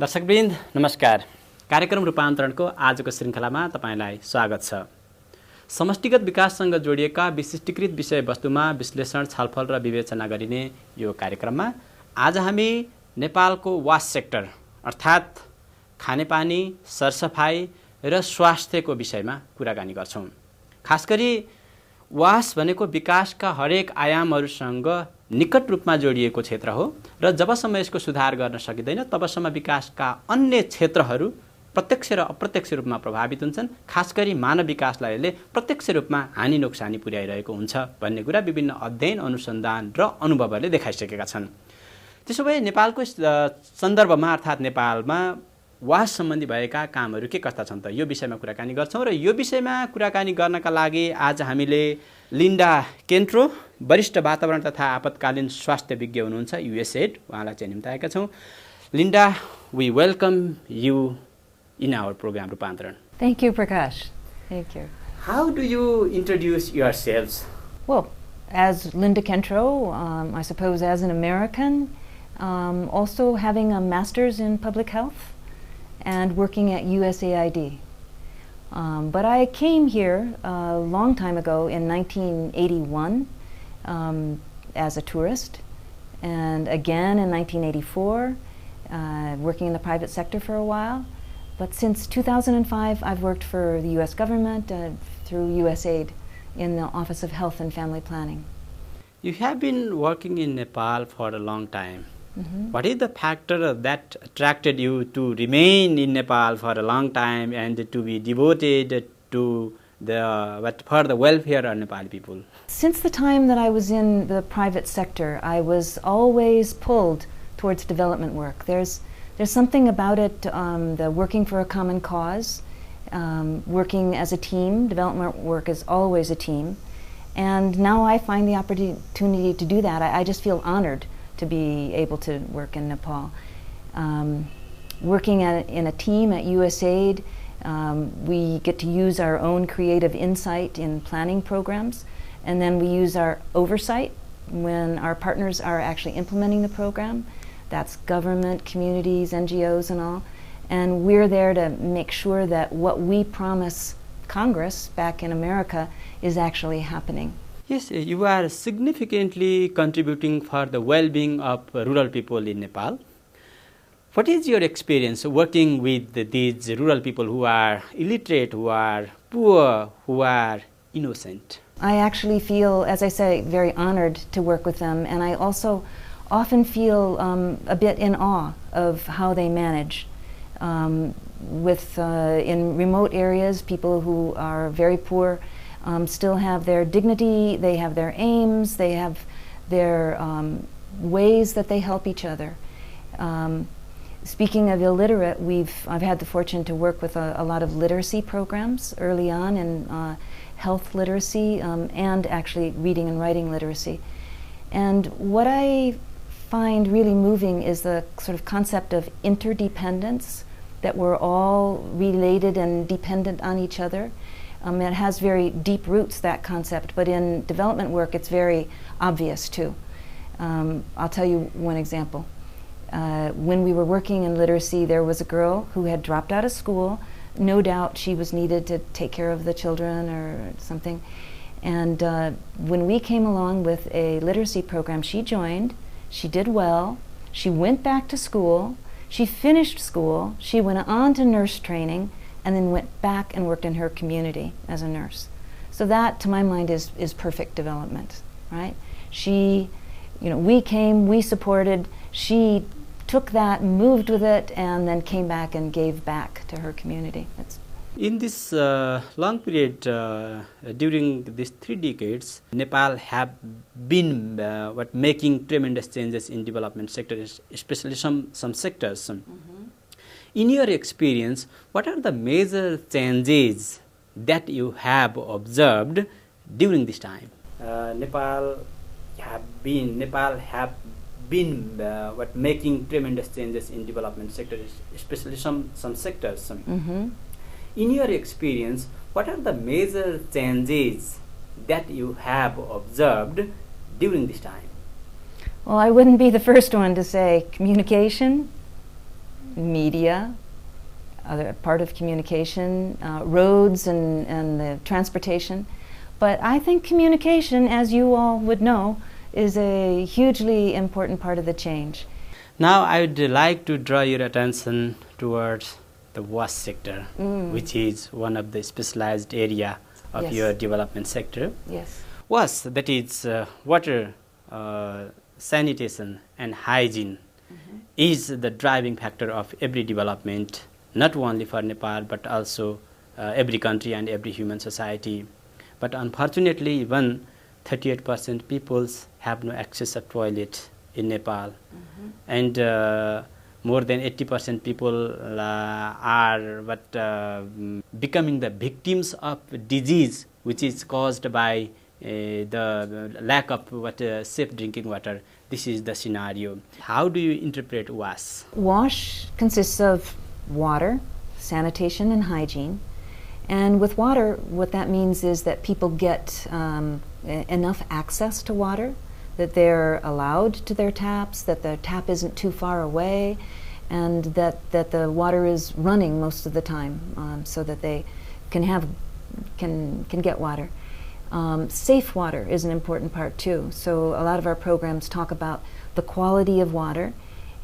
दर्शकवृन्द नमस्कार। कार्यक्रम रूपान्तरणको आजको श्रृङ्खलामा तपाईलाई स्वागत छ। समष्टिगत विकाससँग जोडिएका विशिष्टीकृत विषयवस्तुमा विश्लेषण, छलफल र विवेचना गरिने यो कार्यक्रममा आज हामी नेपालको वास सेक्टर अर्थात् खानेपानी, सरसफाई र स्वास्थ्यको विषयमा कुराकानी गर्छौँ। खासगरी वास भनेको विकासका हरेक आयामहरूसँग निकट रूपमा जोडिएको क्षेत्र हो र जबसम्म यसको सुधार गर्न सकिँदैन तबसम्म विकासका अन्य क्षेत्रहरू प्रत्यक्ष र अप्रत्यक्ष रूपमा प्रभावित हुन्छन्। खासगरी मानव विकासलाई यसले प्रत्यक्ष रूपमा हानि नोक्सानी पुर्याइरहेको हुन्छ भन्ने कुरा विभिन्न अध्ययन, अनुसन्धान र अनुभवहरूले देखाइसकेका छन्। त्यसोभए नेपालको सन्दर्भमा अर्थात् नेपालमा वास सम्बन्धी भएका कामहरू के कस्ता छन् त यो विषयमा कुराकानी गर्छौँ र यो विषयमा कुराकानी गर्नका लागि आज हामीले लिन्डा केन्ट्रो, वरिष्ठ वातावरण तथा आपतकालीन स्वास्थ्य विज्ञ हुनुहुन्छ, युएसएड, उहाँलाई चाहिँ निम्ताएका छौँ। Linda, we welcome you in our program Rupantaran. Thank you, Prakash. Thank you. How do you introduce yourselves? Well, as Linda Kentro, I suppose as an American, also having a master's in public health and working at USAID. But I came here a long time ago in 1981 as a tourist, and again in 1984, working in the private sector for a while. But since 2005, I've worked for the U.S. government through USAID in the Office of Health and Family Planning. You have been working in Nepal for a long time. Mm-hmm. What is the factor that attracted you to remain in Nepal for a long time and to be devoted to for the welfare of Nepali people? Since the time that I was in the private sector, I was always pulled towards development work. There's something about it, the working for a common cause, working as a team. Development work is always a team. And now I find the opportunity to do that. I just feel honored to be able to work in Nepal. Working in a team at USAID, we get to use our own creative insight in planning programs, and then we use our oversight when our partners are actually implementing the program. That's government, communities, NGOs and all. And we're there to make sure that what we promise Congress back in America is actually happening. Yes, you are significantly contributing for the well-being of rural people in Nepal. What is your experience working with these rural people who are illiterate, who are poor, who are innocent? I actually feel, as I say, very honored to work with them, and I also often feel a bit in awe of how they manage. In remote areas, people who are very poor still have their dignity, they have their aims, they have their ways that they help each other. Speaking of illiterate, I've had the fortune to work with a lot of literacy programs early on in health literacy and actually reading and writing literacy. And what I find really moving is the sort of concept of interdependence, that we're all related and dependent on each other. It has very deep roots, that concept, but in development work it's very obvious too. I'll tell you one example. When we were working in literacy, there was a girl who had dropped out of school. No doubt she was needed to take care of the children or something. And when we came along with a literacy program, she joined. She did well. She went back to school. She finished school. She went on to nurse training and then went back and worked in her community as a nurse. So that, to my mind, is perfect development, right? We came, we supported. She took that, moved with it, and then came back and gave back to her community. In this long period, during these 3 decades, Nepal have been making tremendous changes in development sectors, especially some sectors. Mm-hmm. In your experience, what are the major changes that you have observed during this time? Nepal have been making tremendous changes in development sectors, especially some sectors. Mm-hmm. In your experience, what are the major changes that you have observed during this time? Well, I wouldn't be the first one to say communication, media, other part of communication, roads and the transportation. But I think communication, as you all would know, is a hugely important part of the change. Now I would like to draw your attention towards the wash sector, which is one of the specialized area of Yes. your development sector. Yes. Wash, that is water, sanitation and hygiene, is the driving factor of every development, not only for Nepal but also every country and every human society. But unfortunately, even 38% peoples have no access to toilet in Nepal, and more than 80% people are becoming the victims of disease, which is caused by the lack of safe drinking water. This is the scenario. How do you interpret WASH? WASH consists of water, sanitation, and hygiene. And with water, what that means is that people get enough access to water, that they're allowed to their taps, that the tap isn't too far away, and that the water is running most of the time, so that they can get water. Safe water is an important part too. So a lot of our programs talk about the quality of water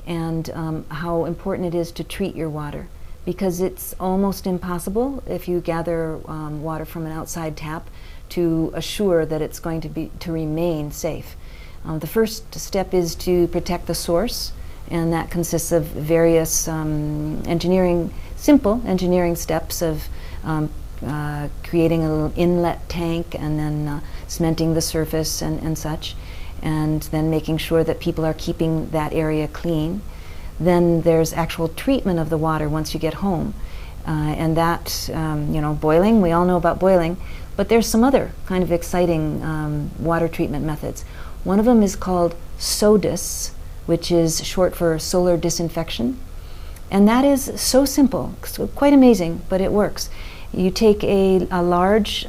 and how important it is to treat your water, because it's almost impossible if you gather water from an outside tap to assure that it's going to remain safe. The first step is to protect the source, and that consists of various simple engineering steps of creating a little inlet tank and then cementing the surface and such, and then making sure that people are keeping that area clean. Then there's actual treatment of the water once you get home, and that, boiling, we all know about boiling, but there's some other kind of exciting water treatment methods. One of them is called SODIS, which is short for solar disinfection, and that is so simple, so quite amazing, but it works. You take a large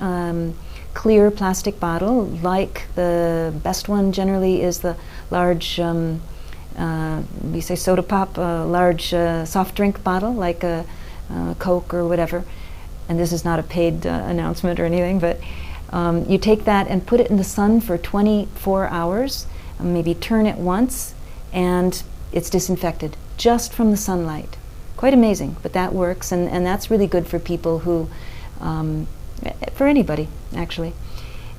clear plastic bottle, like the best one generally is the large, we say soda pop, large soft drink bottle, like a Coke or whatever. And this is not a paid announcement or anything, but you take that and put it in the sun for 24 hours, maybe turn it once, and it's disinfected just from the sunlight. Quite amazing, but that works, and that's really good for people who, for anybody, actually.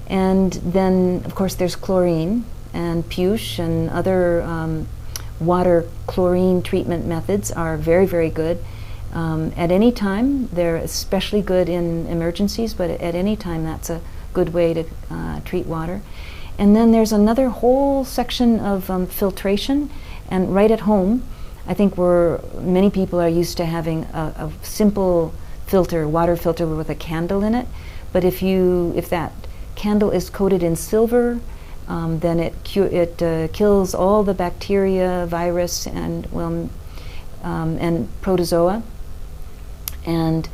And then, of course, there's chlorine and puche and other water chlorine treatment methods are very, very good. At any time, they're especially good in emergencies, but at any time that's a good way to treat water. And then there's another whole section of filtration, and right at home, I think many people are used to having a simple filter, water filter with a candle in it. But if that candle is coated in silver, then it kills all the bacteria, virus, and protozoa. And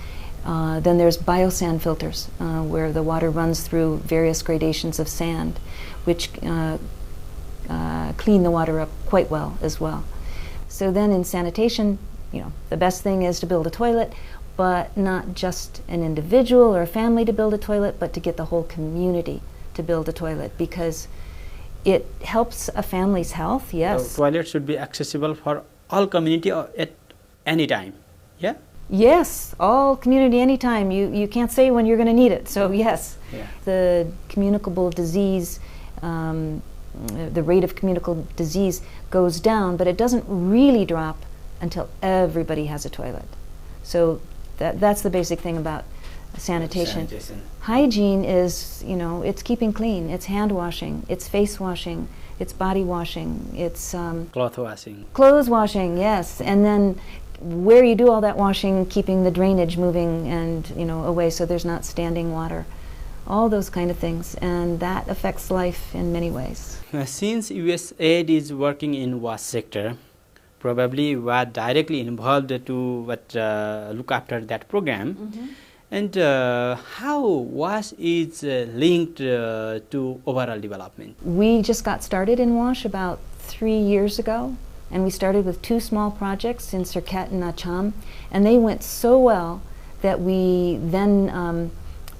then there's biosand filters, where the water runs through various gradations of sand, which clean the water up quite well as well. So then in sanitation, the best thing is to build a toilet, but not just an individual or a family to build a toilet, but to get the whole community to build a toilet, because it helps a family's health, yes. So toilet should be accessible for all community at any time, yeah? Yes, all community anytime. You can't say when you're going to need it, so yes. Yeah. The communicable disease, the rate of communicable disease goes down, but it doesn't really drop until everybody has a toilet. So that's the basic thing about sanitation. Hygiene is, it's keeping clean, it's hand washing, it's face washing, it's body washing, it's Cloth washing. clothes washing, yes. And then where you do all that washing, keeping the drainage moving and away so there's not standing water. All those kind of things, and that affects life in many ways. Since USAID is working in WASH sector, probably you are directly involved to look after that program. Mm-hmm. And how WASH is linked to overall development? We just got started in WASH about 3 years ago, And we started with 2 small projects in Sirkat and Nacham, and they went so well that we then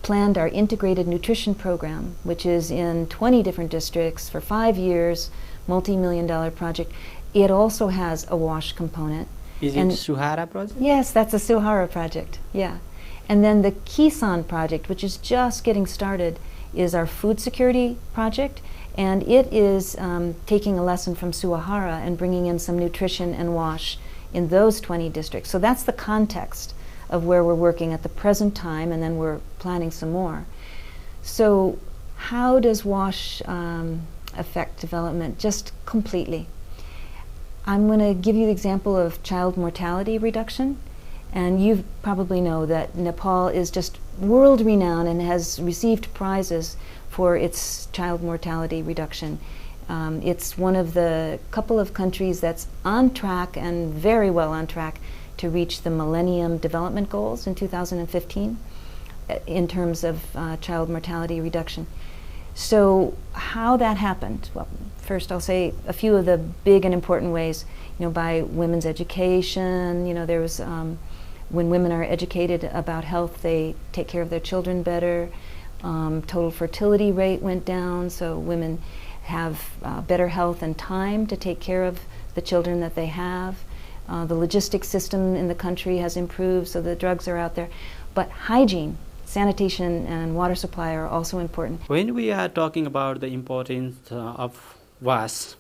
planned our integrated nutrition program, which is in 20 different districts for 5 years, multi-million-dollar project. It also has a WASH component. Is it Suhara project? Yes, that's a Suhara project, yeah. And then the Kisan project, which is just getting started, is our food security project, and it is taking a lesson from Suhara and bringing in some nutrition and WASH in those 20 districts. So that's the context of where we're working at the present time, and then we're planning some more. So how does WASH affect development? Just completely. I'm going to give you the example of child mortality reduction. And you probably know that Nepal is just world-renowned and has received prizes for its child mortality reduction. It's one of the couple of countries that's on track and very well on track to reach the Millennium Development Goals in 2015 in terms of child mortality reduction. So how that happened? Well, first I'll say a few of the big and important ways. You know, by women's education. You know, there was when women are educated about health, they take care of their children better. Total fertility rate went down, so women have better health and time to take care of the children that they have. The logistics system in the country has improved, so the drugs are out there. But hygiene, sanitation, and water supply are also important. When we are talking about the importance of WASH,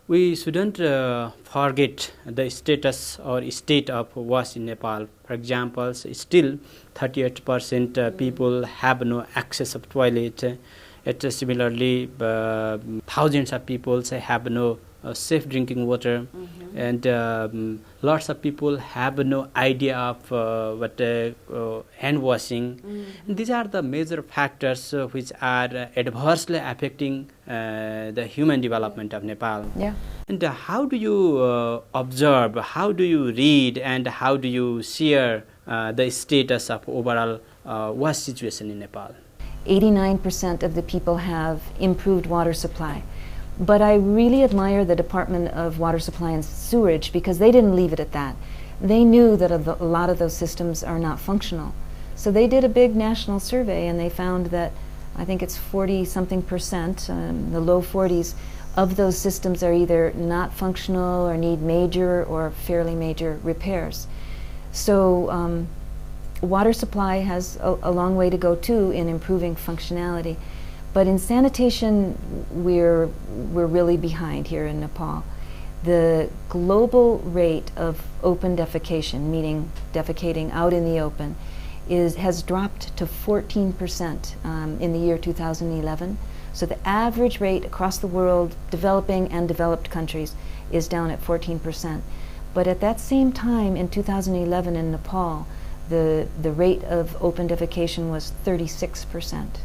we shouldn't forget the status or state of WASH in Nepal. For example, still 38% people have no access of toilet. Similarly, thousands of people have no safe drinking water, and lots of people have no idea of hand washing. These are the major factors which are adversely affecting the human development of Nepal. Yeah. And how do you observe, how do you read, and how do you share the status of overall WASH situation in Nepal? 89% of the people have improved water supply. But I really admire the Department of Water Supply and Sewerage because they didn't leave it at that. They knew that a lot of those systems are not functional. So they did a big national survey and they found that I think it's 40-something%, the low 40s, of those systems are either not functional or need major or fairly major repairs. So water supply has a long way to go too in improving functionality. But in sanitation, we're really behind here in Nepal. The global rate of open defecation, meaning defecating out in the open, has dropped to 14% in the year 2011. So the average rate across the world, developing and developed countries, is down at 14%. But at that same time in 2011 in Nepal, the rate of open defecation was 36%.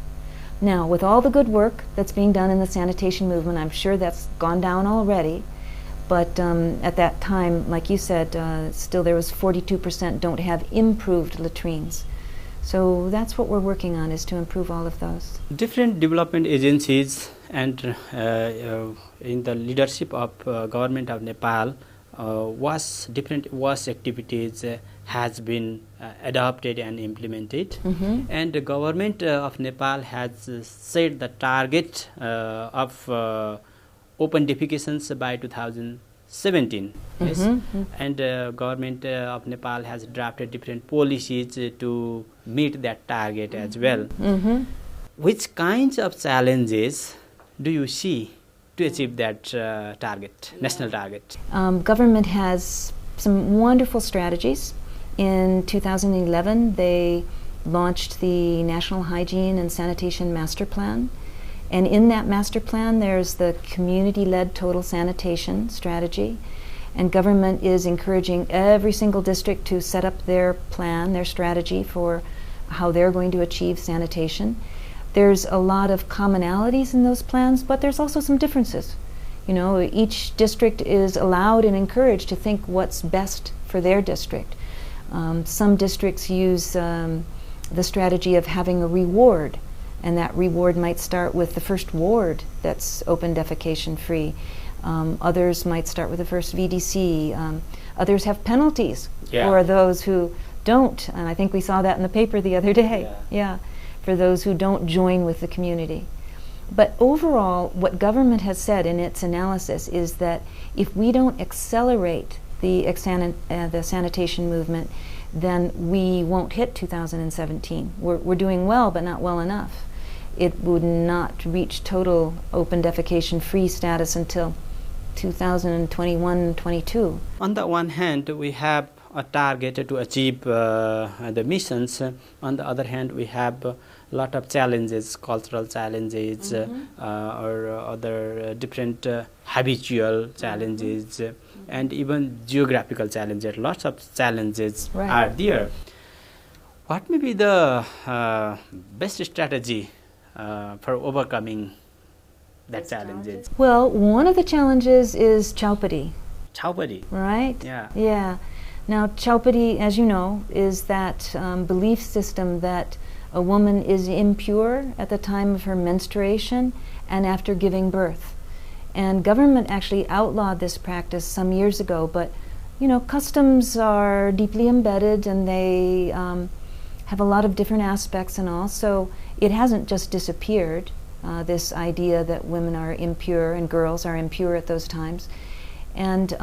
Now, with all the good work that's being done in the sanitation movement, I'm sure that's gone down already. But at that time, like you said, still there was 42% don't have improved latrines. So that's what we're working on, is to improve all of those. Different development agencies and in the leadership of government of Nepal, different WASH activities has been adopted and implemented, and the government of Nepal has set the target of open defecations by 2017. Yes? And government of Nepal has drafted different policies to meet that target as well. Which kinds of challenges do you see to achieve that target, national target? Government has some wonderful strategies. In 2011, they launched the National Hygiene and Sanitation Master Plan. And in that master plan, there's the community-led total sanitation strategy. And government is encouraging every single district to set up their plan, their strategy for how they're going to achieve sanitation. There's a lot of commonalities in those plans, but there's also some differences. You know, each district is allowed and encouraged to think what's best for their district. Some districts use the strategy of having a reward, and that reward might start with the first ward that's open defecation free. Others might start with the first VDC. Others have penalties Yeah. for those who don't, and I think we saw that in the paper the other day. Yeah, for those who don't join with the community. But overall, what government has said in its analysis is that if we don't accelerate the sanitation movement, then we won't hit 2017. We're doing well, but not well enough. It would not reach total open defecation free status until 2021-22. On the one hand, we have a target to achieve the missions. On the other hand, we have a lot of challenges, cultural challenges, or other different habitual challenges, and even geographical challenges. Lots of challenges are there. What may be the best strategy for overcoming that challenges? Well, one of the challenges is Chaupadi. Chaupadi. Right? Yeah. Now, Chaupadi, as you know, is that belief system that a woman is impure at the time of her menstruation and after giving birth. And government actually outlawed this practice some years ago, but customs are deeply embedded and they have a lot of different aspects and all, so it hasn't just disappeared, this idea that women are impure and girls are impure at those times. And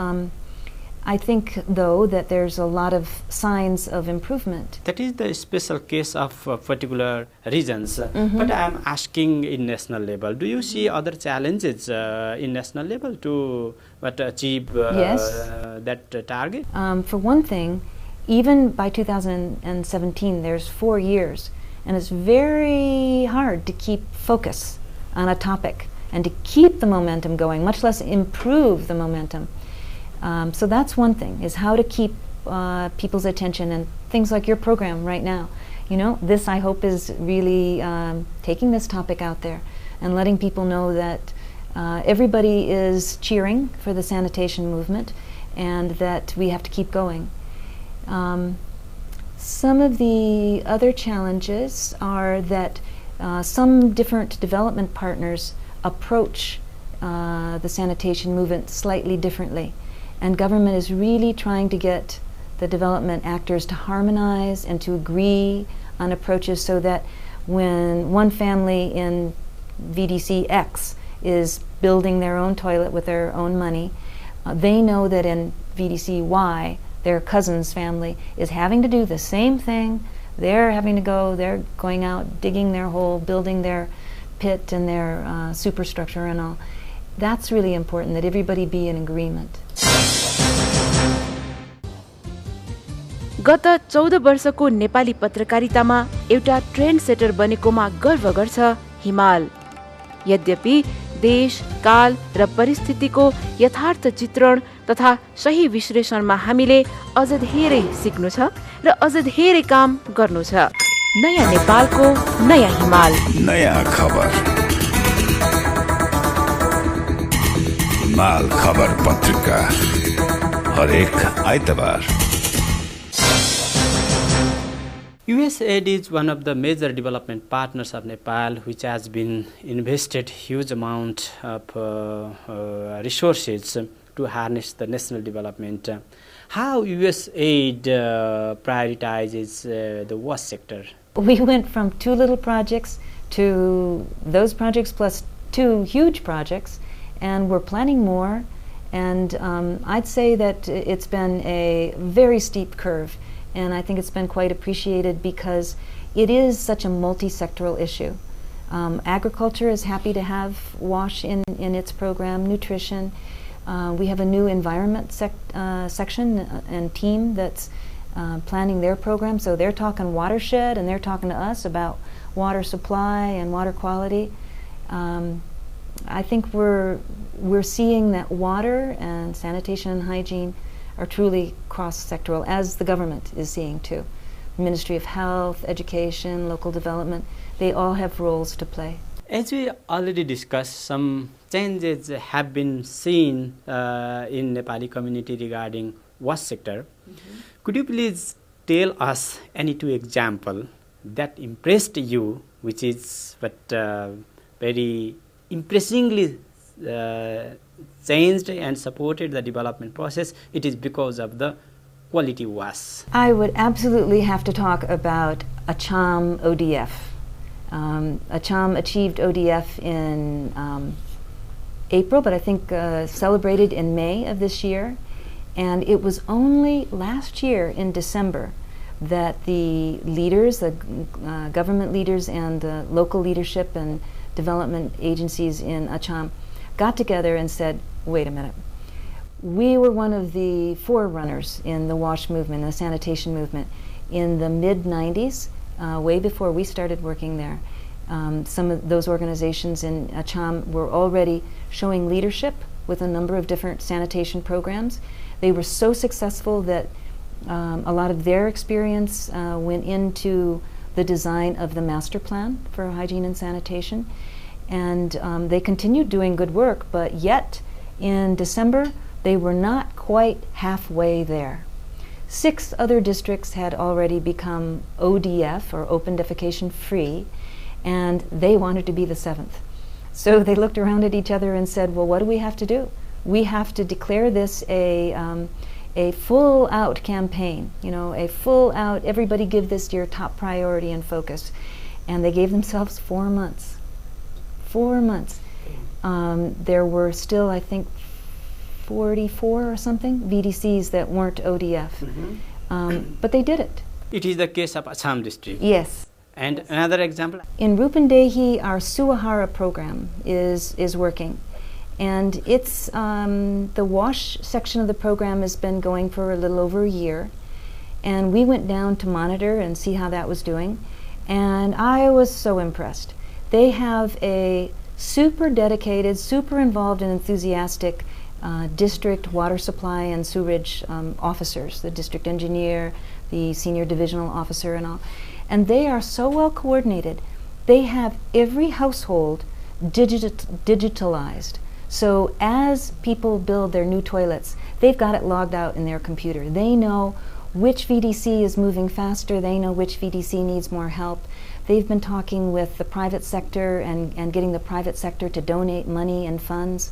I think, though, that there's a lot of signs of improvement. That is the special case of particular regions. But I am asking in national level. Do you see other challenges in national level to achieve that target? For one thing, even by 2017, there's 4 years, and it's very hard to keep focus on a topic and to keep the momentum going, much less improve the momentum. So that's one thing, is how to keep people's attention, and things like your program right now. This I hope is really taking this topic out there and letting people know that everybody is cheering for the sanitation movement and that we have to keep going. Some of the other challenges are that some different development partners approach the sanitation movement slightly differently. And government is really trying to get the development actors to harmonize and to agree on approaches so that when one family in VDC X is building their own toilet with their own money, they know that in VDC Y, their cousin's family is having to do the same thing. They're going out, digging their hole, building their pit and their superstructure and all. That's really important, that everybody be in agreement. गत 14 वर्षको नेपाली पत्रकारितामा एउटा trained shutter बनेकोमा गर्व गर्छ हिमाल। यद्यपि देश, काल र परिस्थितिको यथार्थ चित्रण तथा सही विश्लेषणमा हामीले अझ धेरै सिक्नु छ र अझ धेरै काम गर्नु छ। नयाँ नेपालको नयाँ हिमाल, नयाँ खबर, हिमाल खबर पत्रिका, हरेक आइतबार। USAID is one of the major development partners of Nepal, which has been invested huge amount of resources to harness the national development. How USAID prioritizes the waste sector? We went from 2 little projects to those projects plus 2 huge projects, and we're planning more. And I'd say that it's been a very steep curve. And I think it's been quite appreciated because it is such a multi-sectoral issue. Agriculture is happy to have WASH in its program, nutrition. We have a new environment section and team that's planning their program. So they're talking watershed and they're talking to us about water supply and water quality. I think we're seeing that water and sanitation and hygiene are truly cross-sectoral, as the government is seeing too. Ministry of Health, Education, Local Development, they all have roles to play. As we already discussed, some changes have been seen in Nepali community regarding waste sector. Could you please tell us any 2 examples that impressed you, which is very impressingly changed and supported the development process, it is because of the quality wash. I would absolutely have to talk about Acham ODF. Acham achieved ODF in April, but I think celebrated in May of this year. And it was only last year in December that the leaders, the government leaders and the local leadership and development agencies in Acham got together and said, wait a minute. We were one of the forerunners in the WASH movement, the sanitation movement, in the mid-90s, way before we started working there. Some of those organizations in Acham were already showing leadership with a number of different sanitation programs. They were so successful that a lot of their experience went into the design of the master plan for hygiene and sanitation. And they continued doing good work, but yet in December, they were not quite halfway there. 6 other districts had already become ODF, or open defecation free, and they wanted to be the 7th. So they looked around at each other and said, well, what do we have to do? We have to declare this a full-out campaign, a full-out, everybody give this your top priority and focus. And they gave themselves 4 months. 4 months. There were still, I think, 44 or something VDCs that weren't ODF. But they did it. It is the case of Assam district. Yes. And another example? In Rupandehi, our Suahara program is working. And it's the WASH section of the program has been going for a little over a year. And we went down to monitor and see how that was doing. And I was so impressed. They have a super dedicated, super involved and enthusiastic district water supply and sewerage officers, the district engineer, the senior divisional officer and all. And they are so well coordinated. They have every household digitalized. So as people build their new toilets, they've got it logged out in their computer. They know which VDC is moving faster. They know which VDC needs more help. They've been talking with the private sector and getting the private sector to donate money and funds.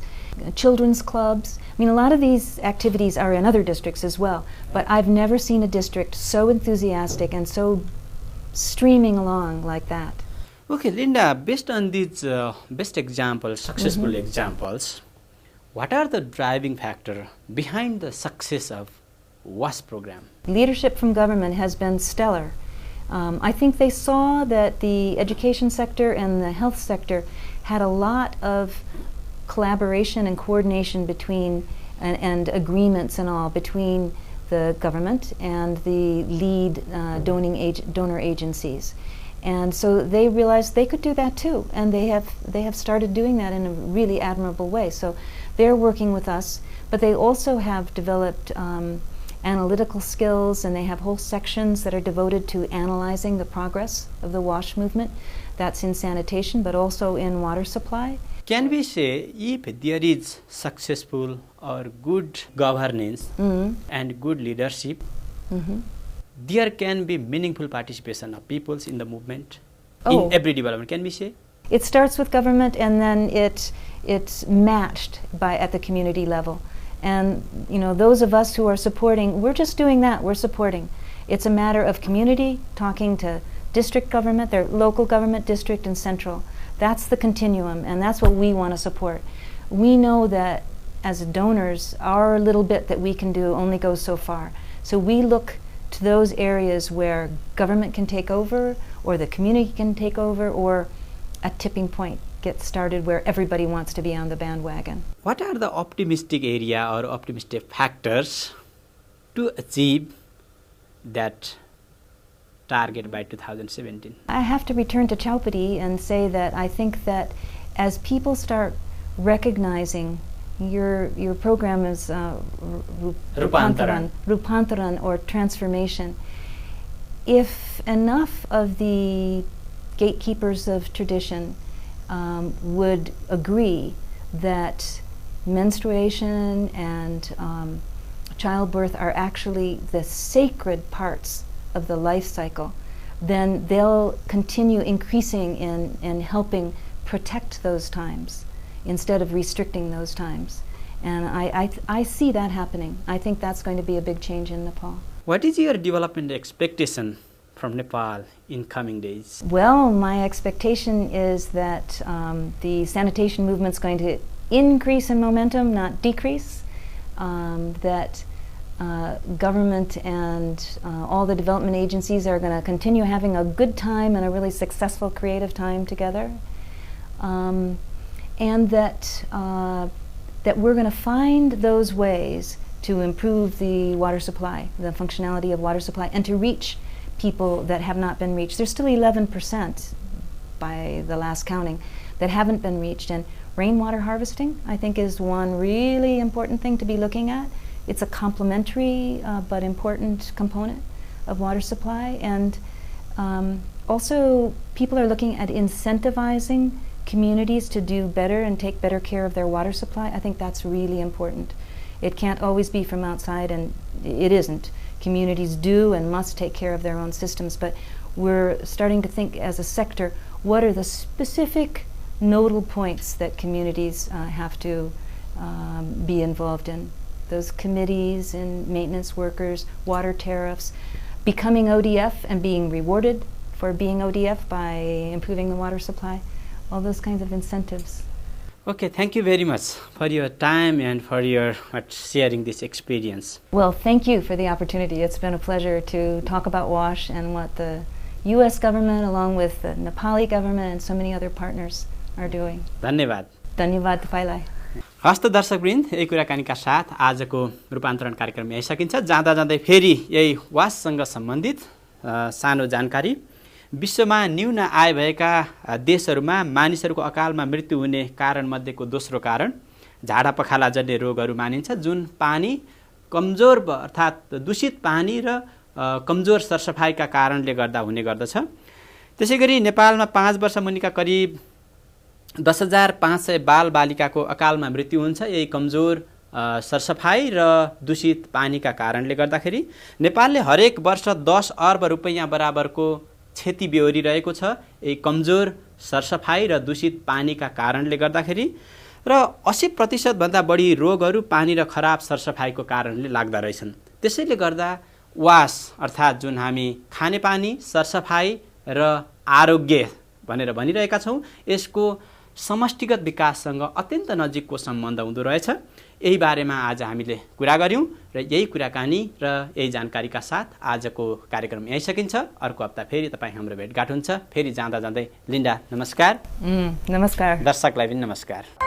Children's clubs. I mean, a lot of these activities are in other districts as well, but I've never seen a district so enthusiastic and so streaming along like that. Okay, Linda, based on these best examples, successful examples, what are the driving factor behind the success of WASH program? Leadership from government has been stellar. I think they saw that the education sector and the health sector had a lot of collaboration and coordination between and agreements and all between the government and the lead donor agencies. And so they realized they could do that too, and they have started doing that in a really admirable way. So they're working with us, but they also have developed analytical skills, and they have whole sections that are devoted to analyzing the progress of the WASH movement. That's in sanitation, but also in water supply. Can we say if there is successful or good governance and good leadership, there can be meaningful participation of peoples in the movement in every development, can we say? It starts with government, and then it's matched at the community level. And those of us who are supporting, we're just doing that, we're supporting. It's a matter of community, talking to district government, their local government, district and central. That's the continuum, and that's what we want to support. We know that as donors, our little bit that we can do only goes so far. So we look to those areas where government can take over, or the community can take over, or a tipping point gets started where everybody wants to be on the bandwagon. What are the optimistic area or optimistic factors to achieve that target by 2017? I have to return to Chaupati and say that I think that as people start recognizing your program is Rupantaran or transformation, if enough of the gatekeepers of tradition would agree that menstruation and childbirth are actually the sacred parts of the life cycle, then they'll continue increasing in helping protect those times instead of restricting those times. And I see that happening. I think that's going to be a big change in Nepal. What is your development expectation from Nepal in coming days? Well, my expectation is that the sanitation movement's going to increase in momentum, not decrease. That government and all the development agencies are going to continue having a good time and a really successful creative time together. And that we're going to find those ways to improve the water supply, the functionality of water supply, and to reach people that have not been reached. There's still 11% by the last counting that haven't been reached. And rainwater harvesting, I think, is one really important thing to be looking at. It's a complementary but important component of water supply. And also, people are looking at incentivizing communities to do better and take better care of their water supply. I think that's really important. It can't always be from outside, and it isn't. Communities do and must take care of their own systems, but we're starting to think as a sector, what are the specific nodal points that communities have to be involved in? Those committees and maintenance workers, water tariffs, becoming ODF and being rewarded for being ODF by improving the water supply, all those kinds of incentives. Okay, thank you very much for your time and for your sharing this experience. Well, thank you for the opportunity. It's been a pleasure to talk about WASH and what the U.S. government, along with the Nepali government and so many other partners, are doing. धन्यवाद. धन्यवाद तपाईलाई. हस्त दर्शकवृन्द, यही कुराकानीका साथ आजको रूपान्तरण कार्यक्रम यही सकिन्छ। जाँदा जाँदै फेरि यही वाससँग सम्बन्धित सानो जानकारी। विश्वमा न्यून आय भएका देशहरूमा मानिसहरूको अकालमा मृत्यु हुने कारणमध्येको दोस्रो कारण झाडा पखाला जन्य रोगहरू मानिन्छ, जुन पानी कमजोर अर्थात् दूषित पानी र कमजोर सरसफाइका कारणले गर्दा हुने गर्दछ। त्यसैगरी नेपालमा 5 वर्ष मुनिका करिब 10,500 बालबालिकाको अकालमा मृत्यु हुन्छ यही कमजोर सरसफाइ र दूषित पानीका कारणले गर्दाखेरि। नेपालले हरेक वर्ष 10 अर्ब रुपैयाँ बराबरको क्षति बेहोरिरहेको छ यही कमजोर सरसफाइ र दूषित पानीका कारणले गर्दाखेरि, र 80% भन्दा बढी रोगहरू पानी र खराब सरसफाइको कारणले लाग्दा रहेछन्। त्यसैले गर्दा वास अर्थात् जुन हामी खानेपानी, सरसफाइ र आरोग्य भनेर भनिरहेका छौँ, यसको समष्टिगत विकाससँग अत्यन्त नजिकको सम्बन्ध हुँदो रहेछ। यही बारेमा आज हामीले कुरा गर्यौं र यही कुराकानी र यही जानकारीका साथ आजको कार्यक्रम यही सकिन्छ। अर्को हप्ता फेरि तपाईँ हाम्रो भेटघाट हुन्छ। फेरि जाँदा जाँदै लिन्डा नमस्कार। नमस्कार। दर्शकलाई पनि नमस्कार।